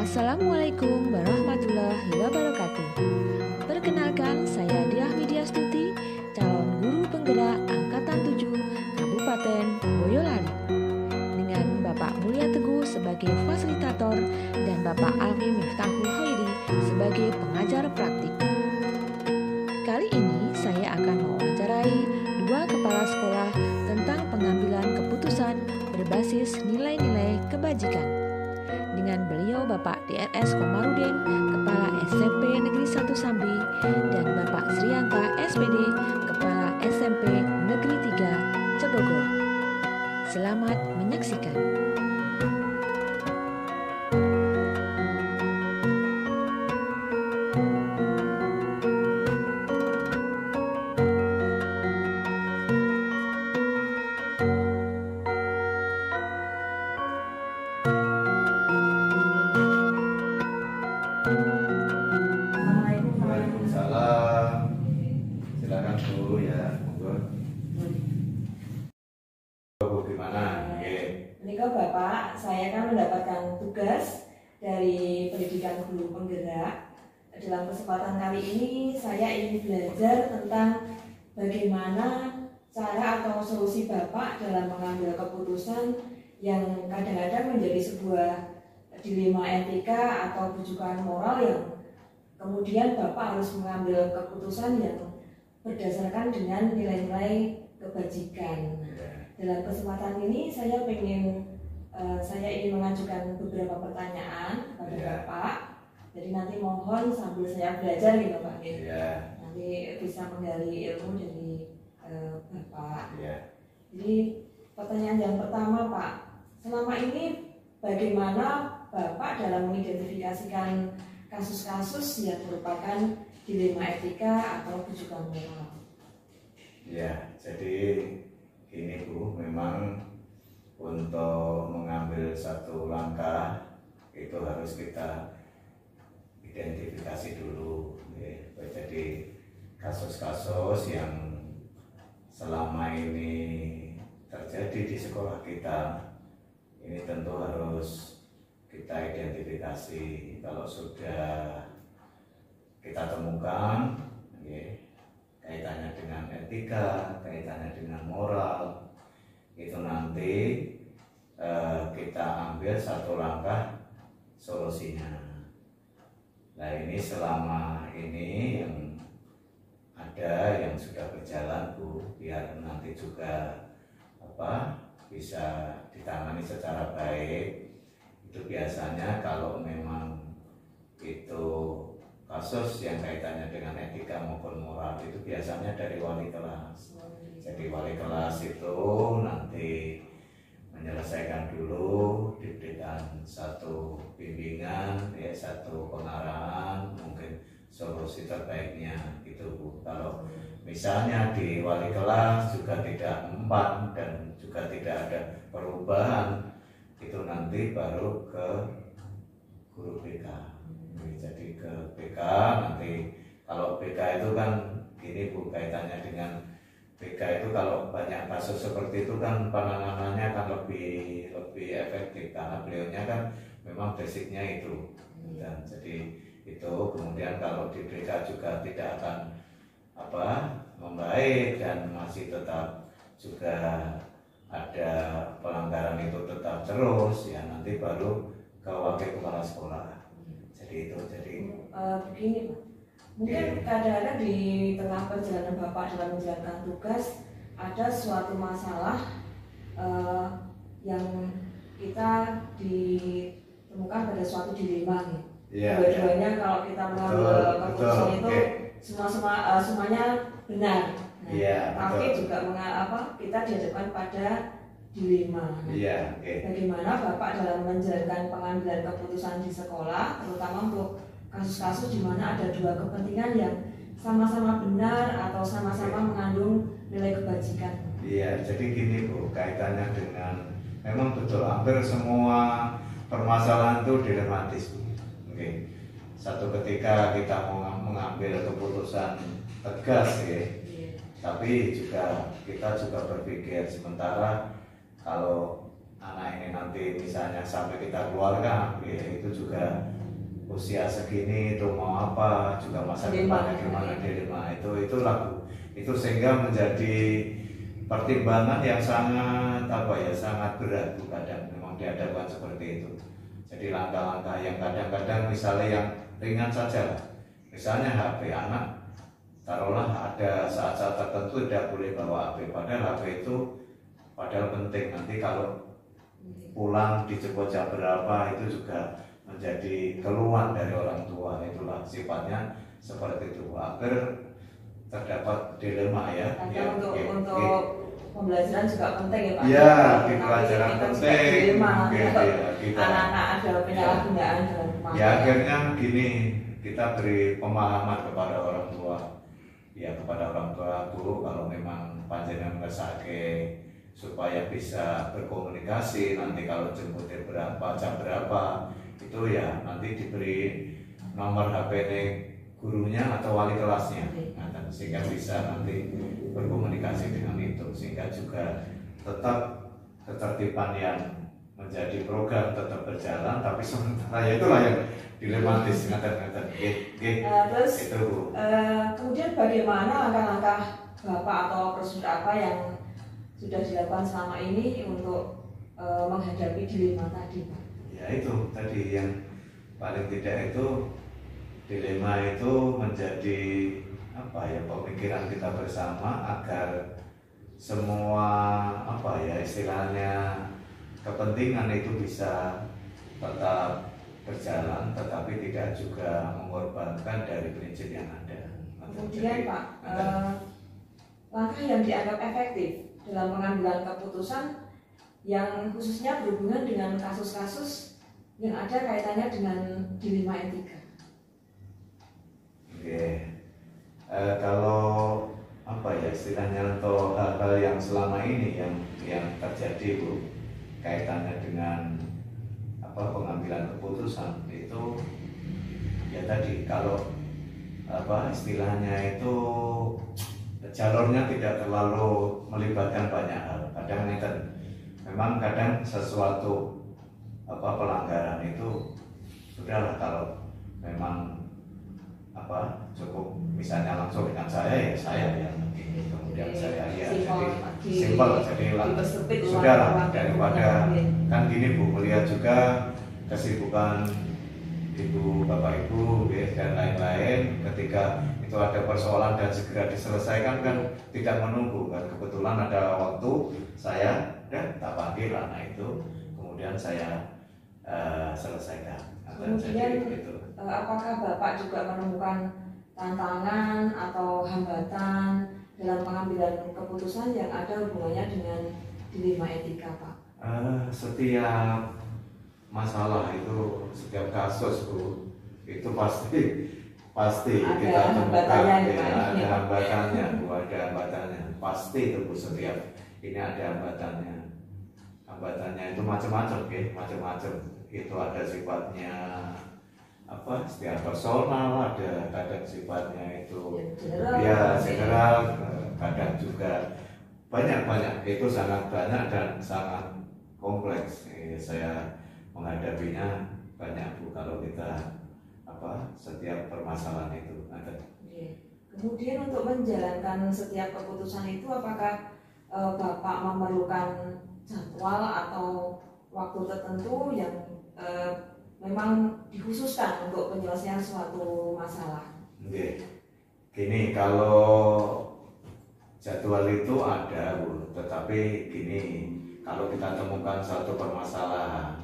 Assalamualaikum warahmatullahi wabarakatuh. Perkenalkan, saya Diah Widyastuti, calon guru penggerak Angkatan 7 Kabupaten Boyolali. Dengan Bapak Mulya Teguh sebagai fasilitator dan Bapak Alfi Miftahul Khairi sebagai pengajar praktik. Kali ini saya akan mewawancarai dua kepala sekolah tentang pengambilan keputusan berbasis nilai-nilai kebajikan. Dengan beliau Bapak DRS Komarudin, Kepala SMP Negeri 1 Sambi, dan Bapak Srianta SPD, Kepala SMP Negeri 3 Cebogor. Selamat menyaksikan. Waalaikumsalam. Silakan Bu ya, monggo. Bu gimana? Menika Bapak, saya kan mendapatkan tugas dari pendidikan guru penggerak. Dalam kesempatan kali ini saya ingin belajar tentang bagaimana cara atau solusi Bapak dalam mengambil keputusan yang kadang-kadang menjadi sebuah dilema etika atau bujukan moral yang kemudian Bapak harus mengambil keputusan yang berdasarkan dengan nilai-nilai kebajikan. Dalam kesempatan ini saya ingin mengajukan beberapa pertanyaan kepada Bapak. Jadi nanti mohon sambil saya belajar gitu Pak. Nanti bisa menggali ilmu dari Bapak. Jadi pertanyaan yang pertama Pak, selama ini bagaimana Bapak dalam mengidentifikasikan kasus-kasus yang merupakan dilema etika atau bujukan moral? Ya, jadi ini Bu, memang untuk mengambil satu langkah itu harus kita identifikasi dulu. Jadi kasus-kasus yang selama ini terjadi di sekolah kita ini tentu harus kita identifikasi. Kalau sudah kita temukan kaitannya dengan etika, kaitannya dengan moral, itu nanti kita ambil satu langkah solusinya. Nah ini selama ini yang ada yang sudah berjalan Bu, biar nanti juga bisa ditangani secara baik. Itu biasanya kalau memang itu kasus yang kaitannya dengan etika maupun moral itu biasanya dari wali kelas. Jadi wali kelas itu nanti menyelesaikan dulu, diberikan satu bimbingan, satu pengarahan, mungkin solusi terbaiknya gitu Bu. Kalau misalnya di wali kelas juga tidak mempan dan juga tidak ada perubahan, itu nanti baru ke guru BK. Jadi ke BK nanti, kalau BK itu kan gini Bu, kaitannya dengan BK itu kalau banyak kasus seperti itu kan penanganannya kan lebih efektif karena beliaunya kan memang basicnya itu. Dan jadi itu kemudian kalau di BK juga tidak akan membaik dan masih tetap juga ada pelanggaran itu tetap terus, ya nanti baru ke wakil kepala sekolah. Jadi itu begini Pak, mungkin kadang-kadang di tengah perjalanan Bapak dalam menjalankan tugas ada suatu masalah yang kita ditemukan pada suatu dilema nih. Dua-duanya kalau kita mengambil keputusan itu semuanya benar. Tapi juga kita dihadapkan pada dilema. Bagaimana Bapak dalam menjalankan pengambilan keputusan di sekolah, terutama untuk kasus-kasus di mana ada dua kepentingan yang sama-sama benar atau sama-sama mengandung nilai kebajikan? Jadi gini Bu, kaitannya dengan memang betul hampir semua permasalahan itu dilematis Bu. Satu ketika kita mau mengambil keputusan tegas tapi juga kita berpikir sementara kalau anak ini nanti misalnya sampai kita keluarga, ya itu juga usia segini itu mau apa, juga masa depannya gimana, dilema itu lagu itu, sehingga menjadi pertimbangan yang sangat sangat berat kadang memang dihadapkan seperti itu. Jadi langkah-langkah yang kadang-kadang misalnya yang ringan saja, misalnya HP anak, taruhlah ada saat-saat tertentu tidak boleh bawa HP, padahal HP itu padahal penting, nanti kalau pulang dijemput jam berapa itu juga menjadi keluhan dari orang tua. Itulah sifatnya seperti itu, agar terdapat dilema ya. Untuk pembelajaran juga penting ya Pak. Ya, di pelajaran penting. Anak-anak ada penyalahgunaan dalam rumah. Ya akhirnya gini, kita beri pemahaman kepada orang tua. Ya kepada orang tua, Bu, kalau memang panjenengan ngesake supaya bisa berkomunikasi, nanti kalau jemputnya berapa, jam berapa, itu ya nanti diberi nomor HP gurunya atau wali kelasnya, nah, sehingga bisa nanti berkomunikasi dengan itu, sehingga juga tetap ketertiban yang menjadi program tetap berjalan, tapi sementara ya itulah yang dilematis. Terus itu, kemudian bagaimana langkah-langkah Bapak atau prosedur apa yang sudah dilakukan selama ini untuk menghadapi dilema tadi, Pak? Ya itu tadi yang paling tidak itu dilema itu menjadi pemikiran kita bersama agar semua istilahnya kepentingan itu bisa tetap berjalan, tetapi tidak juga mengorbankan dari prinsip yang ada. Kemudian Pak, langkah yang dianggap efektif dalam pengambilan keputusan yang khususnya berhubungan dengan kasus-kasus yang ada kaitannya dengan dilema etika. Oke, kalau istilahnya untuk hal-hal yang selama ini yang terjadi, Bu, kaitannya dengan pengambilan keputusan itu ya tadi, kalau istilahnya itu jalurnya tidak terlalu melibatkan banyak hal. Memang kadang sesuatu pelanggaran itu sudahlah, kalau memang cukup misalnya langsung dengan saya yang kemudian saya ya simpel, jadi sudahlah, daripada kan gini Bu, melihat juga kesibukan ibu, bapak ibu dan lain-lain, ketika itu ada persoalan dan segera diselesaikan kan tidak menunggu kan. Kebetulan ada waktu, saya tak panggil anak itu, kemudian saya selesaikan. Kemudian apakah Bapak juga menemukan tantangan atau hambatan dalam pengambilan keputusan yang ada hubungannya dengan dilema etika, Pak? Setiap masalah itu, setiap kasus, Bu, itu pasti ada kita temukan ada hambatannya, pasti itu Bu, setiap ini ada hambatannya itu macam-macam, itu ada sifatnya setiap personal, ada kadang sifatnya itu general, kadang juga banyak, itu sangat banyak dan sangat kompleks. Saya menghadapinya banyak, Bu, kalau kita setiap permasalahan itu ada. Kemudian untuk menjalankan setiap keputusan itu, apakah Bapak memerlukan jadwal atau waktu tertentu yang memang dikhususkan untuk penyelesaian suatu masalah? Gini, kalau jadwal itu ada, Bu, tetapi gini, kalau kita temukan satu permasalahan,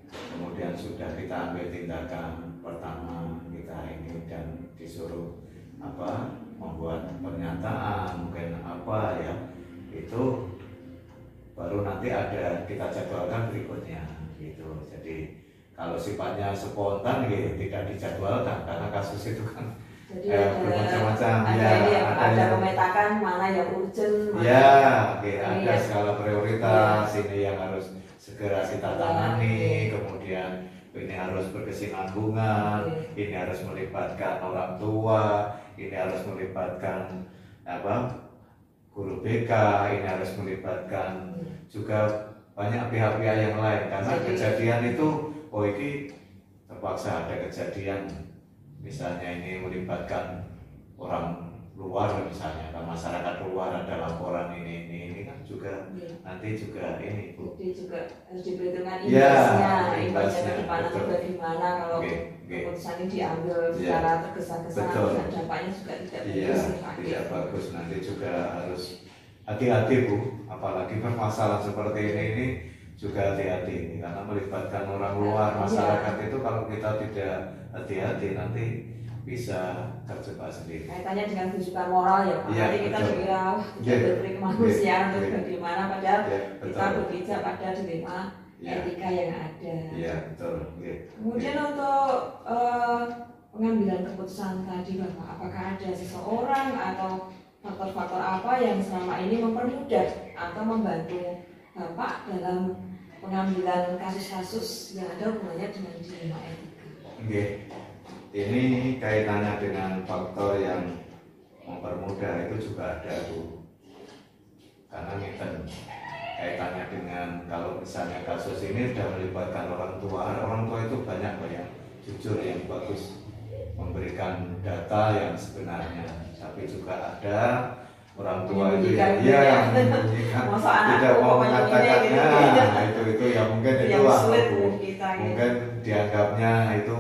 kemudian sudah kita ambil tindakan pertama kita ini dan disuruh membuat pernyataan mungkin itu baru nanti ada kita jadwalkan berikutnya gitu. Jadi kalau sifatnya spontan tidak dijadwalkan karena kasus itu kan bermacam-macam. Ada memetakan mana yang urgent, ada skala prioritas, ini yang harus segera kita tangani, kemudian ini harus berkesinambungan, ini harus melibatkan orang tua, ini harus melibatkan guru BK, ini harus melibatkan juga banyak pihak-pihak yang lain karena Jadi- kejadian itu oh ini terpaksa ada kejadian misalnya ini melibatkan orang luar misalnya kan masyarakat luar ada laporan ini kan juga Iya. nanti juga ini Bu. Jadi juga harus diperhitungkan Ya, imbasnya imbasnya, ke depan atau betul. bagaimana kalau Oke, oke. keputusan ini diambil Iya. secara tergesa-gesa, Betul. dan dampaknya juga tidak Iya, bagus nih, Pak. tidak bagus nanti juga harus hati-hati Bu, apalagi permasalahan seperti ini juga hati-hati karena melibatkan orang luar Iya. masyarakat itu kalau kita tidak hati-hati nanti bisa terjebak sendiri. Kaitannya dengan kehidupan moral ya Pak. Iya, Nanti kita betul. dikira kita Iya. berperi kemanusiaan Iya. untuk Iya. bagaimana padahal Ya, kita betul. berpijak pada dilema Iya. etika yang ada. Iya, betul. Iya. Kemudian untuk pengambilan keputusan tadi Bapak, apakah ada seseorang atau faktor-faktor apa yang selama ini mempermudah atau membantu Bapak dalam pengambilan kasus-kasus yang ada hubungannya dengan dilema etika? Oke. Ini kaitannya dengan faktor yang mempermudah itu juga ada Bu. Karena kita kaitannya dengan kalau misalnya kasus ini sudah melibatkan orang tua itu banyak Pak yang jujur yang bagus memberikan data yang sebenarnya, tapi juga ada orang tua itu yang menyembunyikan, Masa anak tidak mau pokoknya mengatakannya. gitu. Nah, itu ya mungkin itu Yang sulit Bu. bagi kita gitu. Mungkin dianggapnya itu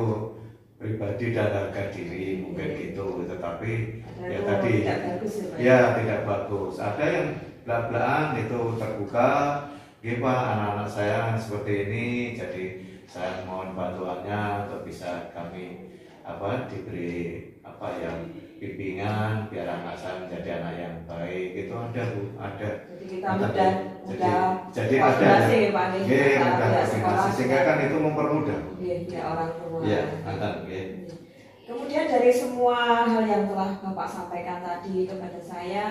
pribadi dan harga diri mungkin gitu, tetapi ya Itu tadi tidak bagus ya Pak. ya tidak bagus. Ada yang belak-belakan itu terbuka, Pak anak-anak saya seperti ini, jadi saya mohon bantuannya untuk bisa kami diberi yang bimbingan biar anak saya menjadi anak yang baik. Itu ada Bu, ada. Jadi kita mudah Jadi ada koordinasi ya Pak nih, Iya, antara mudah pihak sekolah koordinasi, sehingga kan itu mempermudah. Iya, pihak orang tua. Iya, mantan, iya. Kemudian dari semua hal yang telah Bapak sampaikan tadi kepada saya,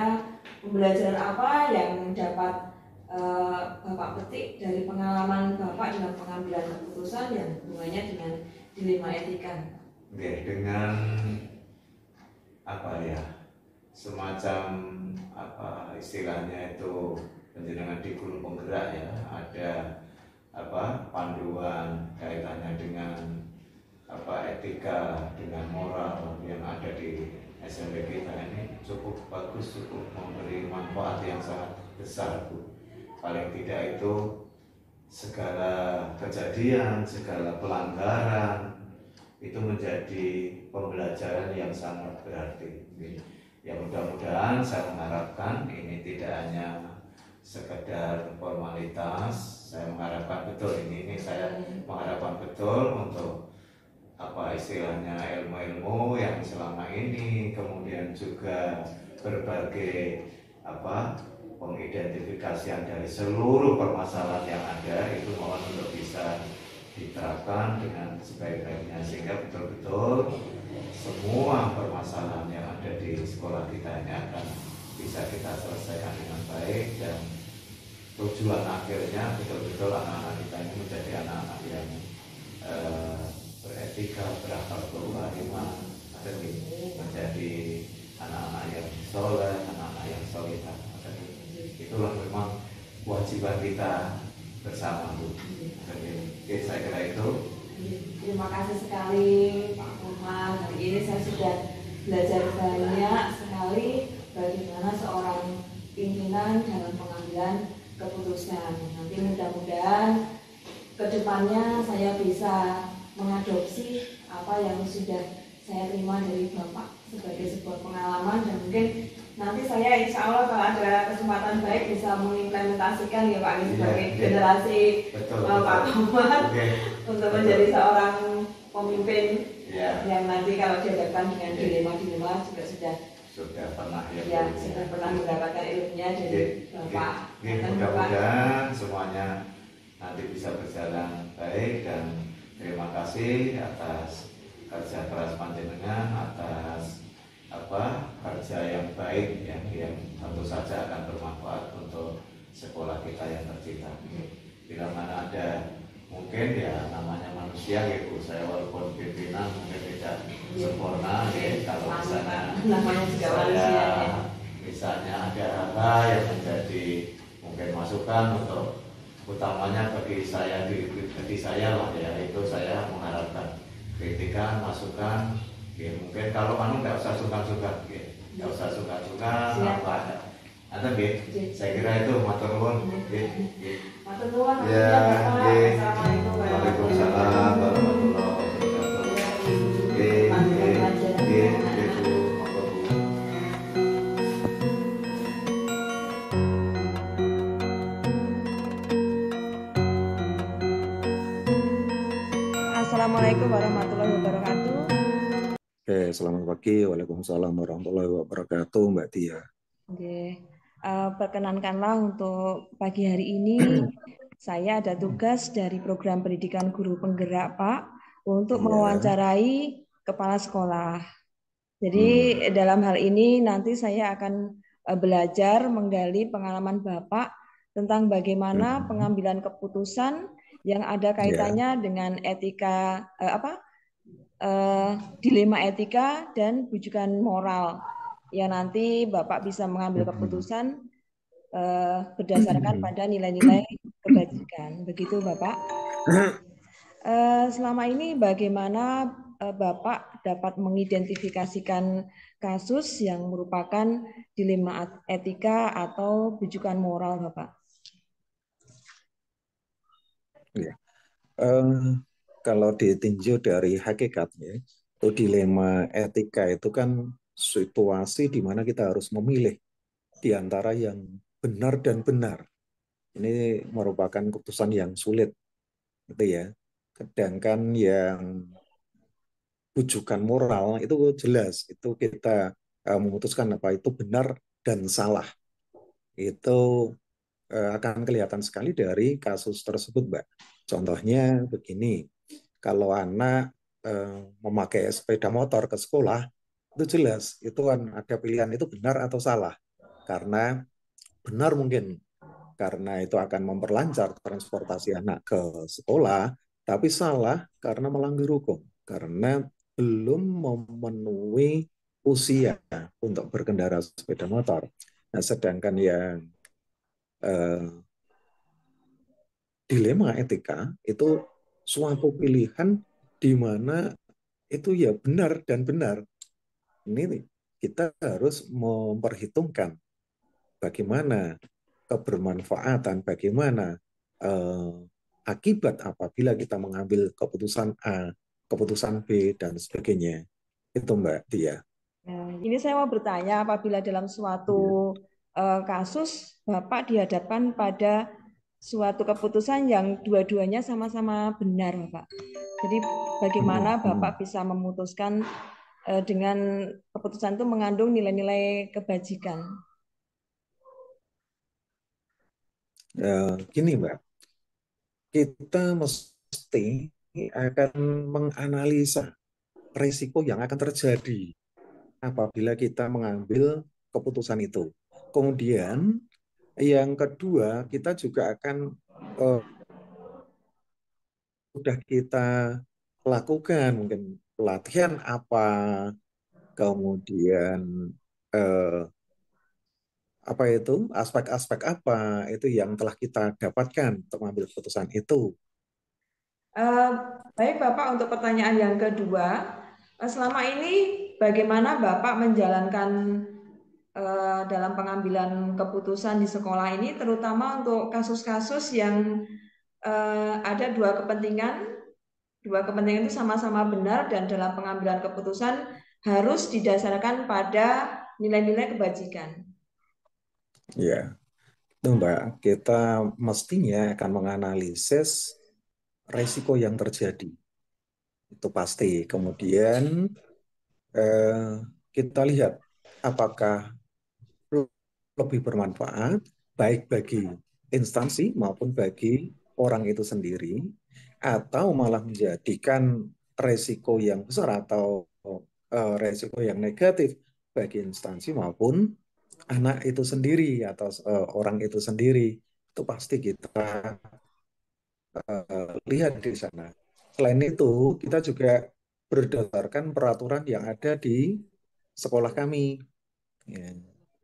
pembelajaran apa yang dapat Bapak petik dari pengalaman Bapak dalam pengambilan keputusan yang hubungannya dengan dilema etika? Oke, dengan semacam istilahnya itu penjenengan di guru penggerak ya, ada panduan kaitannya dengan etika, dengan moral yang ada di SMP kita ini cukup bagus, cukup memberi manfaat yang sangat besar Bu. Paling tidak itu segala kejadian, segala pelanggaran itu menjadi pembelajaran yang sangat berarti. Ya mudah-mudahan saya mengharapkan ini tidak hanya sekedar formalitas, saya mengharapkan betul ini saya mengharapkan betul untuk istilahnya ilmu-ilmu yang selama ini, kemudian juga berbagai pengidentifikasian dari seluruh permasalahan yang ada itu mohon untuk bisa diterapkan dengan sebaik-baiknya sehingga betul-betul semua permasalahan yang ada di sekolah kita ini akan bisa kita selesaikan dengan baik dan tujuan akhirnya betul-betul anak-anak kita ini menjadi anak-anak yang beretika, berakal berkarimah, menjadi anak-anak yang soleh, anak-anak yang solihah. Itulah memang kewajiban kita bersama Bu. Jadi saya kira itu. Terima kasih sekali Pak Muhammad. Hari ini saya sudah belajar banyak sekali bagaimana seorang pimpinan dalam pengambilan keputusan. Nanti mudah-mudahan kedepannya saya bisa mengadopsi apa yang sudah saya terima dari Bapak sebagai sebuah pengalaman dan mungkin nanti saya insya Allah kalau ada kesempatan baik bisa mengimplementasikan ya Pak ini sebagai generasi Pak Muhammad untuk menjadi seorang pemimpin yang nanti kalau dihadapkan dengan dilema-dilema juga sudah pernah sudah pernah mendapatkan ilmunya dari Bapak. Mudah-mudahan semuanya nanti bisa berjalan baik dan terima kasih atas kerja keras panjenengan, atas kerja yang baik yang tentu saja akan bermanfaat untuk sekolah kita yang tercinta. Bila mana ada mungkin ya namanya manusia gitu, saya walaupun pimpinan mungkin tidak sempurna kalau misalnya namanya juga manusia misalnya ada hal yang menjadi mungkin masukan untuk utamanya bagi saya lah ya, itu saya mengharapkan kritikan, masukan, ya, mungkin kalau nggak usah sungkan-sungkan, ya, nggak usah sungkan-sungkan apa ada, saya kira itu matur nuwun, Matur nuwun, ya, Assalamualaikum Waalaikumsalam warahmatullahi wabarakatuh. Assalamualaikum warahmatullahi wabarakatuh. Oke, selamat pagi. Waalaikumsalam warahmatullahi wabarakatuh, Mbak Tia. Oke, perkenankanlah untuk pagi hari ini saya ada tugas dari program pendidikan guru penggerak, Pak, untuk mewawancarai kepala sekolah. Jadi dalam hal ini nanti saya akan belajar menggali pengalaman Bapak tentang bagaimana pengambilan keputusan yang ada kaitannya dengan etika dilema etika dan bujukan moral. Ya nanti Bapak bisa mengambil keputusan berdasarkan pada nilai-nilai kebajikan. Begitu Bapak. Selama ini bagaimana Bapak dapat mengidentifikasikan kasus yang merupakan dilema etika atau bujukan moral, Bapak? Ya. Kalau ditinjau dari hakikatnya, itu dilema etika itu kan situasi di mana kita harus memilih di antara yang benar dan benar. Ini merupakan keputusan yang sulit, gitu ya. Sedangkan yang bujukan moral itu jelas, itu kita memutuskan apa itu benar dan salah. Itu akan kelihatan sekali dari kasus tersebut, Mbak. Contohnya begini, kalau anak memakai sepeda motor ke sekolah, itu jelas, itu kan ada pilihan itu benar atau salah. Karena benar mungkin, karena itu akan memperlancar transportasi anak ke sekolah, tapi salah karena melanggar hukum, karena belum memenuhi usia untuk berkendara sepeda motor. Nah, sedangkan yang dilema etika itu suatu pilihan di mana itu ya benar dan benar. Ini kita harus memperhitungkan bagaimana kebermanfaatan, bagaimana akibat apabila kita mengambil keputusan A, keputusan B, dan sebagainya. Itu Mbak Tia. Nah, ini saya mau bertanya, apabila dalam suatu kasus Bapak dihadapkan pada suatu keputusan yang dua-duanya sama-sama benar, Bapak. Jadi bagaimana Bapak bisa memutuskan dengan keputusan itu mengandung nilai-nilai kebajikan? Gini Mbak, kita mesti akan menganalisa risiko yang akan terjadi apabila kita mengambil keputusan itu. Kemudian yang kedua, kita juga akan sudah kita lakukan mungkin pelatihan apa, kemudian apa itu aspek-aspek apa itu yang telah kita dapatkan untuk mengambil keputusan itu. Baik Bapak, untuk pertanyaan yang kedua, selama ini bagaimana Bapak menjalankan dalam pengambilan keputusan di sekolah ini, terutama untuk kasus-kasus yang ada dua kepentingan itu sama-sama benar dan dalam pengambilan keputusan harus didasarkan pada nilai-nilai kebajikan. Ya, itu Mbak, kita mestinya akan menganalisis resiko yang terjadi. Itu pasti. Kemudian kita lihat apakah lebih bermanfaat baik bagi instansi maupun bagi orang itu sendiri, atau malah menjadikan resiko yang besar atau resiko yang negatif bagi instansi maupun anak itu sendiri atau orang itu sendiri. Itu pasti kita lihat di sana. Selain itu, kita juga berdasarkan peraturan yang ada di sekolah kami. Ya.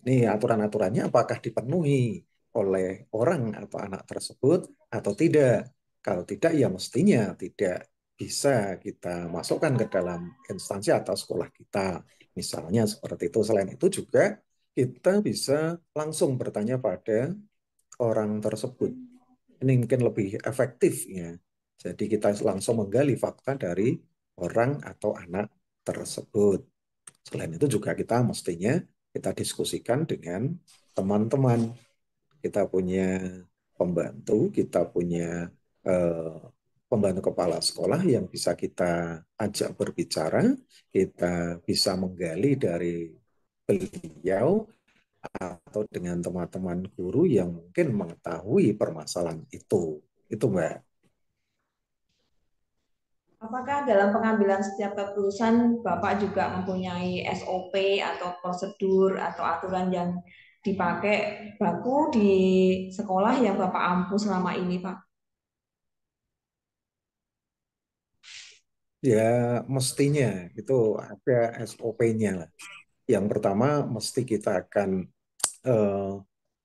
Ini aturan-aturannya apakah dipenuhi? oleh orang atau anak tersebut atau tidak. Kalau tidak, ya mestinya tidak bisa kita masukkan ke dalam instansi atau sekolah kita. Misalnya seperti itu. Selain itu juga kita bisa langsung bertanya pada orang tersebut. Ini mungkin lebih efektif ya. Jadi kita langsung menggali fakta dari orang atau anak tersebut. Selain itu juga kita mestinya kita diskusikan dengan teman-teman. Kita punya pembantu, kita punya pembantu kepala sekolah yang bisa kita ajak berbicara, kita bisa menggali dari beliau atau dengan teman-teman guru yang mungkin mengetahui permasalahan itu. Itu, Mbak. Apakah dalam pengambilan setiap keputusan Bapak juga mempunyai SOP atau prosedur atau aturan yang dipakai baku di sekolah yang Bapak ampu selama ini, Pak? Ya, mestinya itu ada SOP-nya lah. Yang pertama, mesti kita akan eh,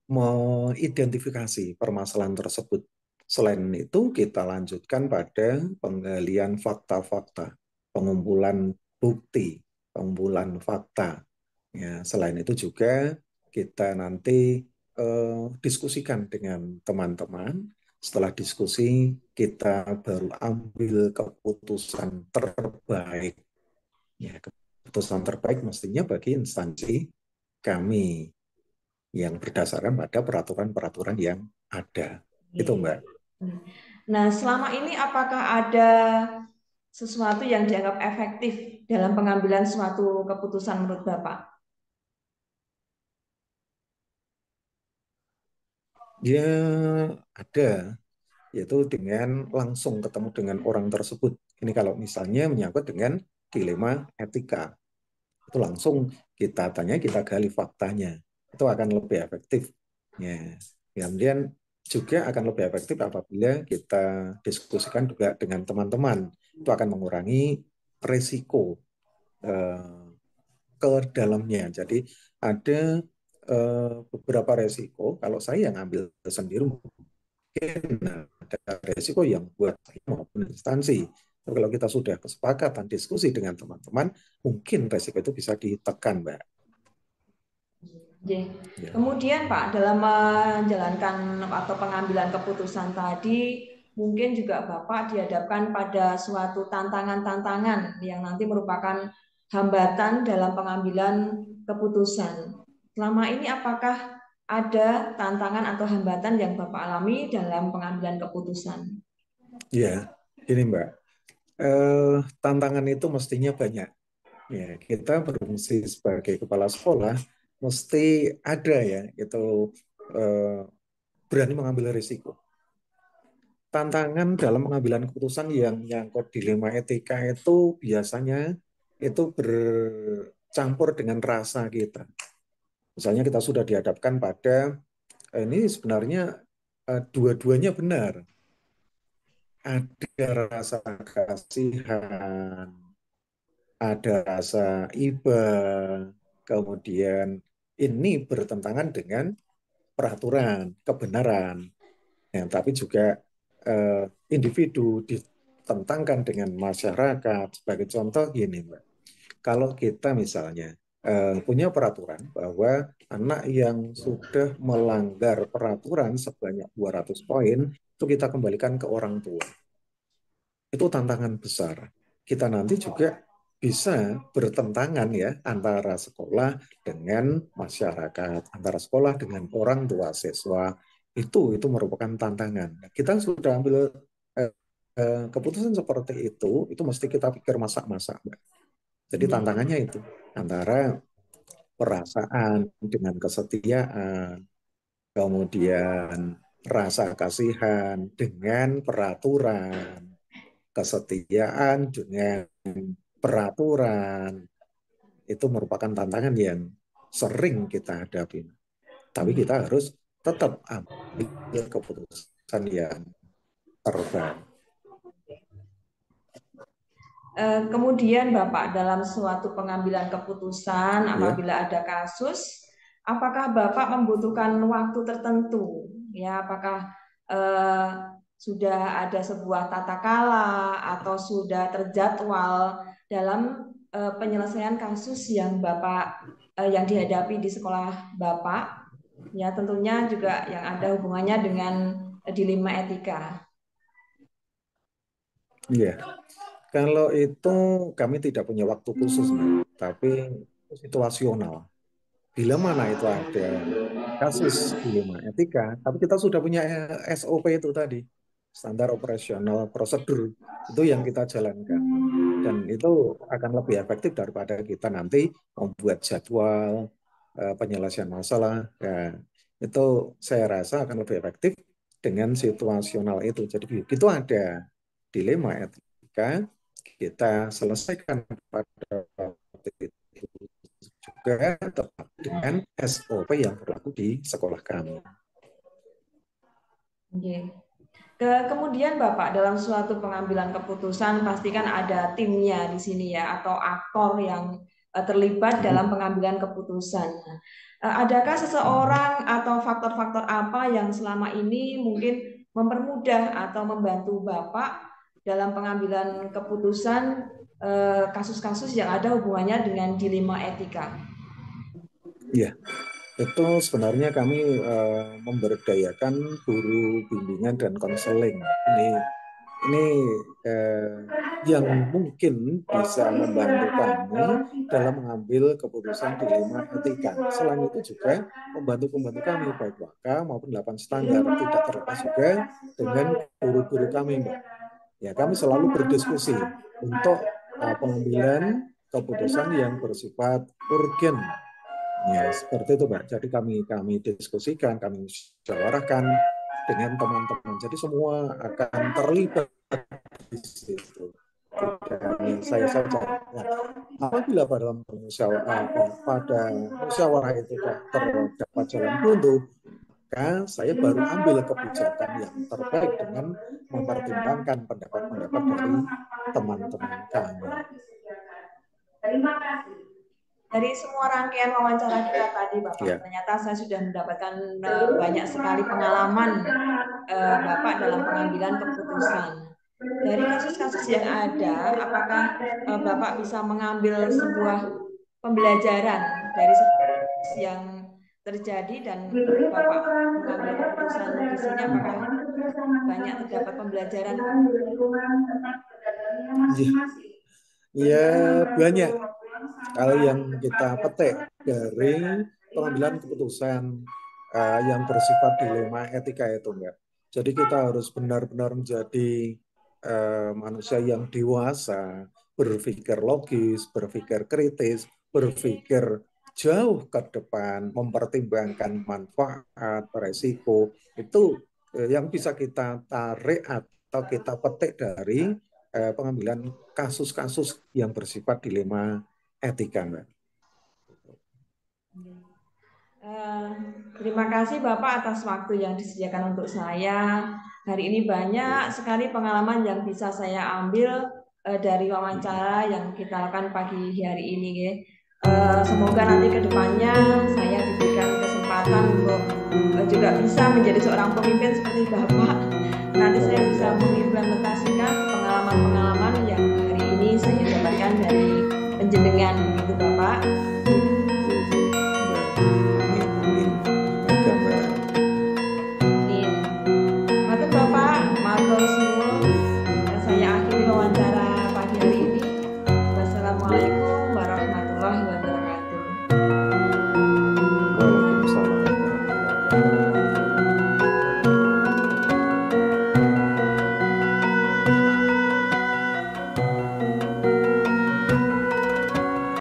mengidentifikasi permasalahan tersebut. Selain itu, kita lanjutkan pada penggalian fakta-fakta, pengumpulan bukti, pengumpulan fakta. Ya, selain itu juga kita nanti diskusikan dengan teman-teman. Setelah diskusi, kita baru ambil keputusan terbaik. Ya, keputusan terbaik mestinya bagi instansi kami yang berdasarkan pada peraturan-peraturan yang ada. Itu, Mbak. Nah, selama ini apakah ada sesuatu yang dianggap efektif dalam pengambilan suatu keputusan menurut Bapak? Ya, ada, yaitu dengan langsung ketemu dengan orang tersebut. Ini kalau misalnya menyangkut dengan dilema etika. Itu langsung kita tanya, kita gali faktanya. Itu akan lebih efektif. Ya. Kemudian juga akan lebih efektif apabila kita diskusikan juga dengan teman-teman. Itu akan mengurangi resiko ke dalamnya. Jadi ada beberapa resiko, kalau saya yang ambil sendiri mungkin ada resiko yang buat saya maupun instansi. Tapi kalau kita sudah kesepakatan diskusi dengan teman-teman, mungkin resiko itu bisa ditekan, Mbak. Ya. Kemudian Pak, dalam menjalankan atau pengambilan keputusan tadi, mungkin juga Bapak dihadapkan pada suatu tantangan-tantangan yang nanti merupakan hambatan dalam pengambilan keputusan. Selama ini apakah ada tantangan atau hambatan yang Bapak alami dalam pengambilan keputusan? Ya, ini Mbak. Tantangan itu mestinya banyak. Ya, kita berfungsi sebagai kepala sekolah mesti ada ya, itu berani mengambil risiko. Tantangan dalam pengambilan keputusan yang nyangkut dilema etika itu biasanya itu bercampur dengan rasa kita. Misalnya kita sudah dihadapkan pada ini sebenarnya dua-duanya benar. Ada rasa kasihan, ada rasa iba, kemudian ini bertentangan dengan peraturan, kebenaran. Ya, tapi juga individu ditentangkan dengan masyarakat. Sebagai contoh gini, Mbak. Kalau kita misalnya punya peraturan bahwa anak yang sudah melanggar peraturan sebanyak 200 poin, itu kita kembalikan ke orang tua. Itu tantangan besar. Kita nanti juga bisa bertentangan ya antara sekolah dengan masyarakat, antara sekolah dengan orang tua siswa. Itu merupakan tantangan. Kita sudah ambil keputusan seperti itu mesti kita pikir masak-masak, Mbak. Jadi tantangannya itu antara perasaan dengan kesetiaan, kemudian rasa kasihan dengan peraturan, kesetiaan dengan peraturan. Itu merupakan tantangan yang sering kita hadapi. Tapi kita harus tetap ambil keputusan yang terbaik. Kemudian Bapak dalam suatu pengambilan keputusan Ya. apabila ada kasus apakah Bapak membutuhkan waktu tertentu? Ya, apakah sudah ada sebuah tata kala atau sudah terjadwal dalam penyelesaian kasus yang Bapak yang dihadapi di sekolah Bapak? Ya, tentunya juga yang ada hubungannya dengan dilema etika. Iya, kalau itu kami tidak punya waktu khusus, Mbak, tapi situasional. Bila mana itu ada kasus dilema etika, tapi kita sudah punya SOP itu tadi, standar operasional prosedur, itu yang kita jalankan. Dan itu akan lebih efektif daripada kita nanti membuat jadwal penyelesaian masalah. Ya, itu saya rasa akan lebih efektif dengan situasional itu. Jadi begitu ada dilema etika, kita selesaikan pada waktu itu juga tetap dengan SOP yang berlaku di sekolah kami. Kemudian Bapak, dalam suatu pengambilan keputusan pastikan ada timnya di sini ya, atau aktor yang terlibat dalam pengambilan keputusan. Adakah seseorang atau faktor-faktor apa yang selama ini mungkin mempermudah atau membantu Bapak dalam pengambilan keputusan kasus-kasus yang ada hubungannya dengan dilema etika? Ya, itu sebenarnya kami memberdayakan guru bimbingan dan konseling. Ini yang mungkin bisa membantu kami dalam mengambil keputusan dilema etika. Selain itu juga membantu kami baik Waka maupun 8 standar, tidak terlepas juga dengan guru-guru kami, Mbak. Ya, kami selalu berdiskusi untuk pengambilan keputusan yang bersifat urgen. Ya, seperti itu, Mbak. Jadi kami diskusikan, kami musyawarahkan dengan teman-teman. Jadi semua akan terlibat di situ. Dan saya saja. Nah, apabila pada musyawarah itu terdapat jalan buntu, maka saya baru ambil kebijakan yang terbaik dengan mempertimbangkan pendapat-pendapat dari teman-teman kami. Terima kasih. Dari semua rangkaian wawancara kita tadi, Bapak, ternyata saya sudah mendapatkan banyak sekali pengalaman Bapak dalam pengambilan keputusan. Dari kasus-kasus yang ada, apakah Bapak bisa mengambil sebuah pembelajaran dari yang terjadi dan Bapak mengambil keputusan di sini, apakah banyak terdapat pembelajaran? Ya, banyak. Kalau yang kita petik dari pengambilan keputusan yang bersifat dilema etika itu, Mbak. Jadi kita harus benar-benar menjadi manusia yang dewasa, berpikir logis, berpikir kritis, berpikir jauh ke depan, mempertimbangkan manfaat, resiko. Itu yang bisa kita tarik atau kita petik dari pengambilan kasus-kasus yang bersifat dilema etika, Mbak. Terima kasih Bapak atas waktu yang disediakan untuk saya. Hari ini banyak sekali pengalaman yang bisa saya ambil dari wawancara yang kita lakukan pagi hari ini. Semoga nanti ke depannya saya diberikan kesempatan untuk juga bisa menjadi seorang pemimpin seperti Bapak. Nanti saya bisa mengimplementasikan pengalaman-pengalaman yang hari ini saya dapatkan dari penjenengan